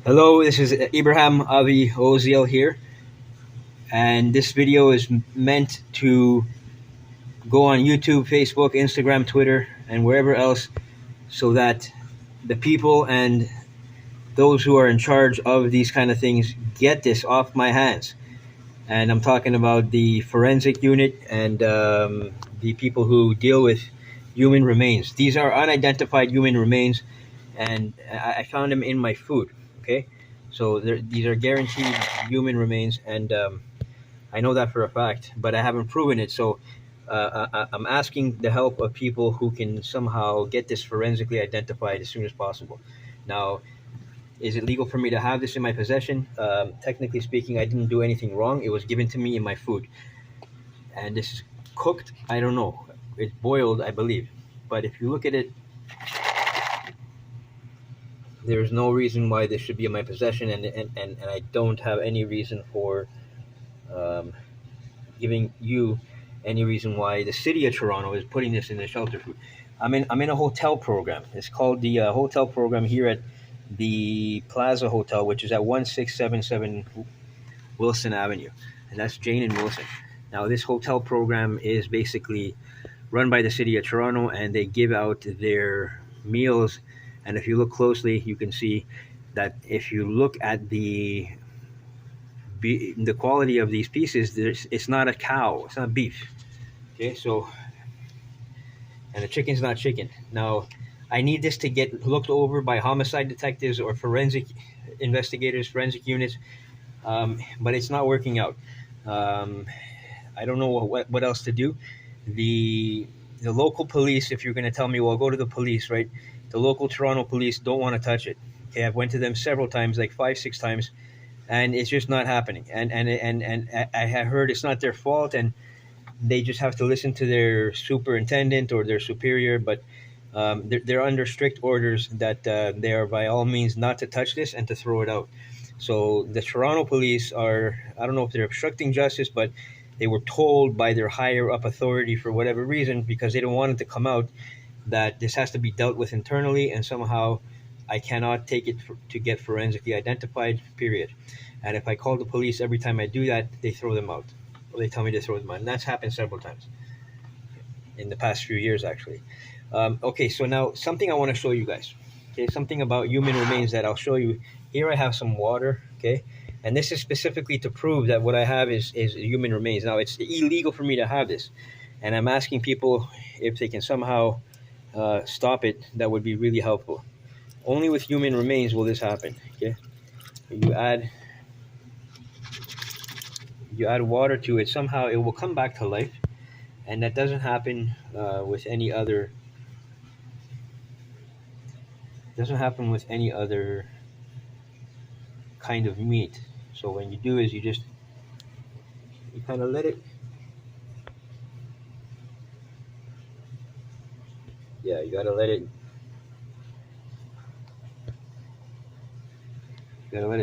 Hello, this is Ibrahim Avi Oziel here, and this video is meant to go on YouTube, Facebook, Instagram, Twitter, and wherever else so that the people and those who are in charge of these kind of things get this off my hands. And I'm talking about the forensic unit and the people who deal with human remains. These are unidentified human remains, and I found them in my food. Okay, so these are guaranteed human remains, and I know that for a fact, but I haven't proven it. So I'm asking the help of people who can somehow get this forensically identified as soon as possible. Now, is it legal for me to have this in my possession? Technically speaking, I didn't do anything wrong. It was given to me in my food, and this is cooked. I don't know. It's boiled, I believe. But if you look at it, there's no reason why this should be in my possession, and I don't have any reason for um, giving you any reason why the city of Toronto is putting this in the shelter food. I'm in a hotel program. It's called the hotel program here at the Plaza Hotel, which is at 1677 Wilson Avenue, and that's Jane and Wilson. Now, this hotel program is basically run by the city of Toronto, and they give out their meals. And if you look closely, you can see that if you look at the quality of these pieces, it's not a cow, it's not beef. Okay, so and the chicken's not chicken. Now, I need this to get looked over by homicide detectives or forensic investigators, forensic units, but it's not working out. Um, I don't know what else to do. The local police, if you're going to tell me, well, go to the police, right? The local Toronto police don't want to touch it. Okay, I've went to them several times, like 5, 6 times, and it's just not happening. And I have heard it's not their fault, and they just have to listen to their superintendent or their superior. But they're under strict orders that they are by all means not to touch this and to throw it out. So the Toronto police are, I don't know if they're obstructing justice, but they were told by their higher up authority for whatever reason, because they don't want it to come out, that this has to be dealt with internally, and somehow I cannot take it to get forensically identified, period. And if I call the police every time I do that, they throw them out. Or they tell me to throw them out. And that's happened several times in the past few years, actually. Okay, so now something I want to show you guys. Okay, something about human remains that I'll show you. Here I have some water, okay? And this is specifically to prove that what I have is human remains. Now, it's illegal for me to have this. And I'm asking people if they can somehow stop it. That would be really helpful. Only with human remains will this happen, okay? You add water to it, somehow it will come back to life. And that with any other doesn't happen with any other kind of meat. So when you do is you kind of let it, yeah, you gotta let it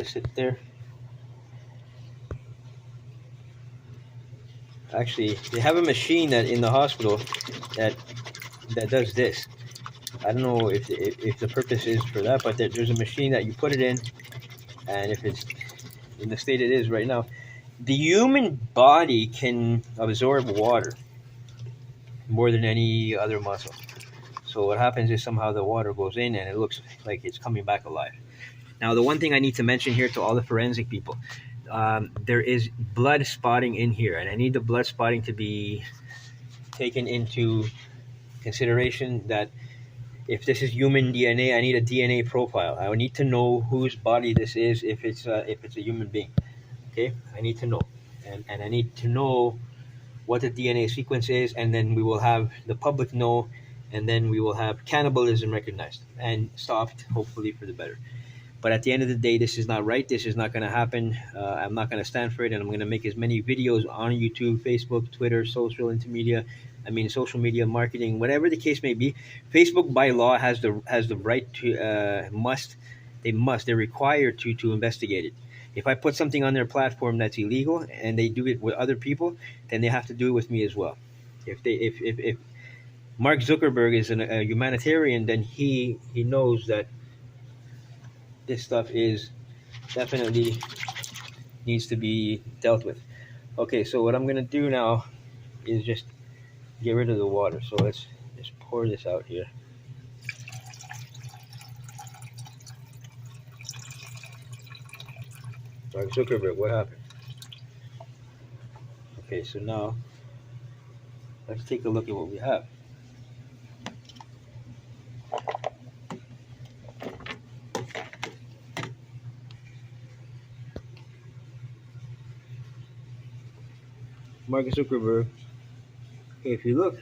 sit there. Actually, they have a machine that in the hospital that does this. I don't know if the purpose is for that, but there's a machine that you put it in, and if it's in the state it is right now, the human body can absorb water more than any other muscle. So what happens is somehow the water goes in and it looks like it's coming back alive. Now, the one thing I need to mention here to all the forensic people, there is blood spotting in here, and I need the blood spotting to be taken into consideration. That if this is human DNA, I need a DNA profile. I need to know whose body this is, if it's a human being. Okay, I need to know, and I need to know what the DNA sequence is, and then we will have the public know, and then we will have cannibalism recognized and stopped, hopefully for the better. But at the end of the day, this is not right. This is not going to happen. I'm not going to stand for it, and I'm going to make as many videos on YouTube, Facebook, Twitter, social media marketing, whatever the case may be. Facebook by law has the right to they're required to investigate it. If I put something on their platform that's illegal and they do it with other people, then they have to do it with me as well. If Mark Zuckerberg is a humanitarian, then he knows that this stuff is definitely needs to be dealt with. Okay, so what I'm gonna do now is just get rid of the water. So let's just pour this out here. Mark Zuckerberg, what happened? Okay, so now let's take a look at what we have. Mark Zuckerberg. Okay, if you look,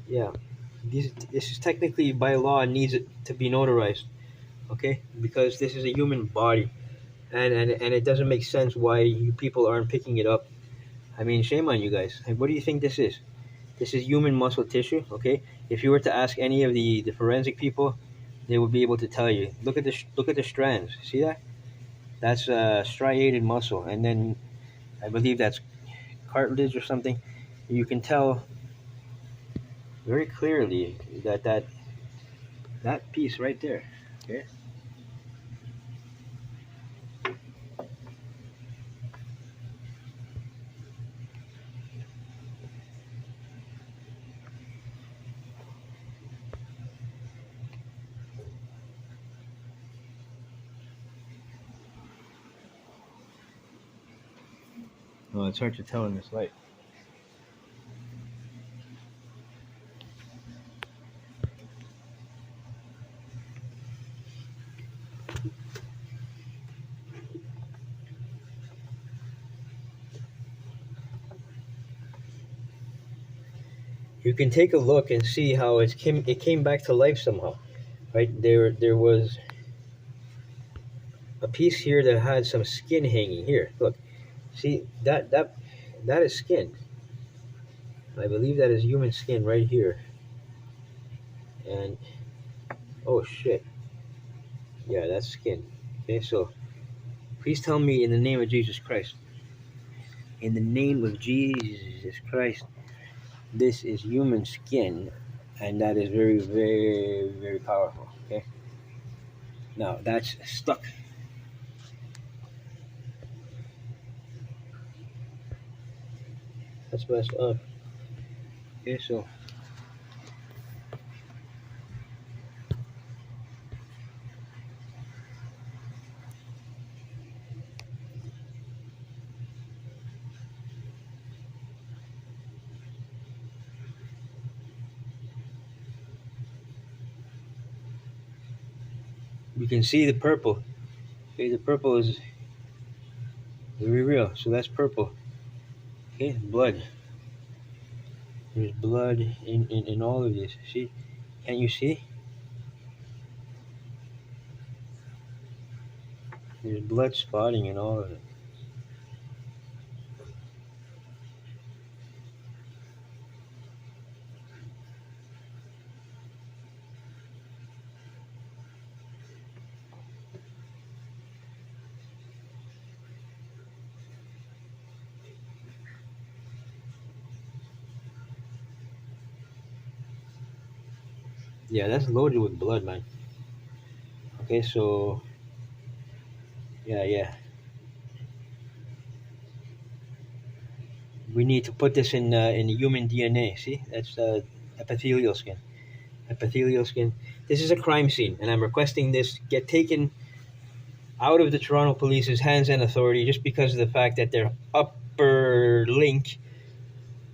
yeah, this is technically by law needs it to be notarized. Okay, because this is a human body, and it doesn't make sense why you people aren't picking it up. I mean, shame on you guys. Like, what do you think this is? This is human muscle tissue. Okay, if you were to ask any of the forensic people, they would be able to tell you. Look at the strands. See that? That's striated muscle, and then I believe that's cartilage or something. You can tell very clearly that piece right there. Okay. Oh, it's hard to tell in this light. You can take a look and see how it came back to life somehow. Right there was a piece here that had some skin hanging here. Look, see that is skin. I believe that is human skin right here. And oh shit, yeah, that's skin. Okay, so please tell me in the name of Jesus Christ, in the name of Jesus Christ, this is human skin, and that is very, very, very powerful. Okay, now that's stuck. That's messed up. Okay, so you can see the purple. Okay, the purple is very real. So that's purple. Okay, blood. There's blood in all of this. See? Can't you see? There's blood spotting in all of it. Yeah, that's loaded with blood, man. Okay, so yeah. We need to put this in human DNA. See, that's epithelial skin. Epithelial skin. This is a crime scene, and I'm requesting this get taken out of the Toronto Police's hands and authority just because of the fact that their upper link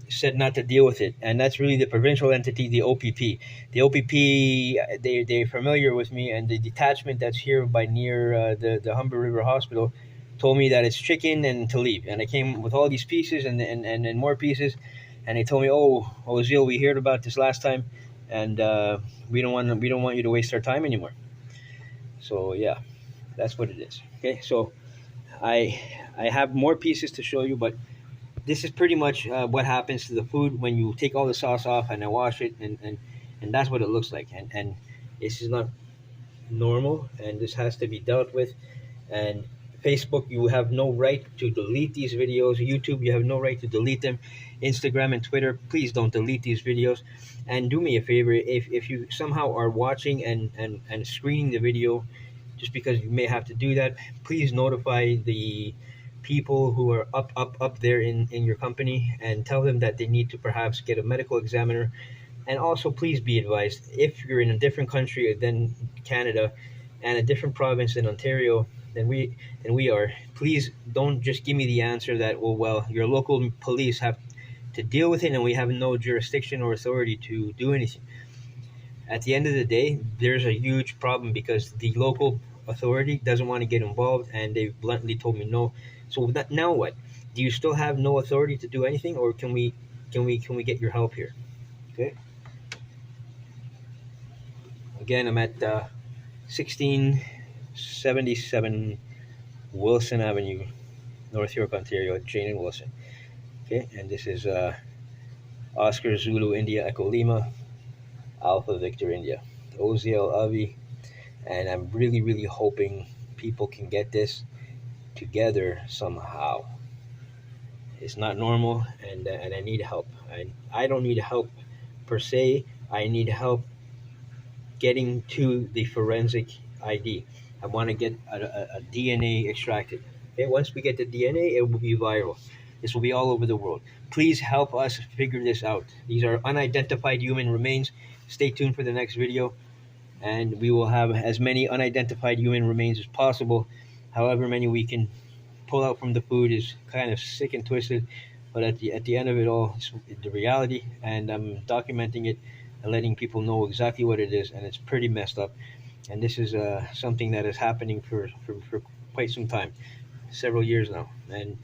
said not to deal with it, and that's really the provincial entity, the OPP. The OPP, they're familiar with me, and the detachment that's here by near the Humber River Hospital told me that it's chicken and to leave. And I came with all these pieces and more pieces, and they told me, "Oh, Ozil, we heard about this last time, and we don't want you to waste our time anymore." So yeah, that's what it is. Okay, so I I have more pieces to show you, but this is pretty much what happens to the food when you take all the sauce off and I wash it, and that's what it looks like. And this is not normal, and this has to be dealt with. And Facebook, you have no right to delete these videos. YouTube, you have no right to delete them. Instagram and Twitter, please don't delete these videos. And do me a favor, if you somehow are watching and screening the video, just because you may have to do that, please notify the people who are up there in your company and tell them that they need to perhaps get a medical examiner. And also, please be advised, if you're in a different country than Canada and a different province than Ontario than we are, please don't just give me the answer that, oh well, your local police have to deal with it and we have no jurisdiction or authority to do anything. At the end of the day, there's a huge problem because the local authority doesn't want to get involved, and they've bluntly told me no. So now what? Do you still have no authority to do anything, or can we get your help here? Okay. Again, I'm at 1677 Wilson Avenue, North York, Ontario, Jane and Wilson. Okay, and this is Oscar Zulu India Echo Lima Alpha Victor India, OZL Avi, and I'm really hoping people can get this together somehow. It's not normal, and I need help. I don't need help per se. I need help getting to the forensic ID. I want to get a DNA extracted. Okay, once we get the DNA, it will be viral. This will be all over the world. Please help us figure this out. These are unidentified human remains. Stay tuned for the next video, and we will have as many unidentified human remains as possible. However many we can pull out from the food is kind of sick and twisted, but at the end of it all, it's the reality, and I'm documenting it and letting people know exactly what it is, and it's pretty messed up. And this is something that is happening for quite some time, several years now, and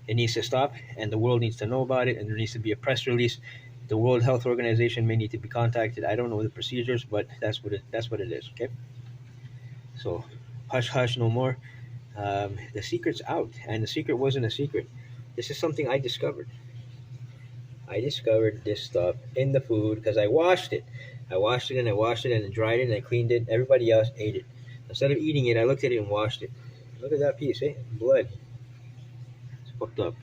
it needs to stop, and the world needs to know about it, and there needs to be a press release. The World Health Organization may need to be contacted. I don't know the procedures, but that's what it is. Okay, so hush hush, no more. The secret's out, and the secret wasn't a secret. This is something I discovered. I discovered this stuff in the food because I washed it. I washed it and I dried it and I cleaned it. Everybody else ate it. Instead of eating it, I looked at it and washed it. Look at that piece, eh? Blood. It's fucked up.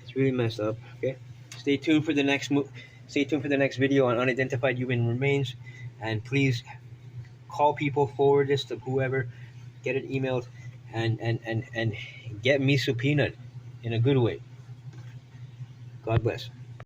It's really messed up. Okay. Stay tuned for the next video on unidentified human remains, and please call people, forward this to whoever, get it emailed, and get me subpoenaed in a good way. God bless.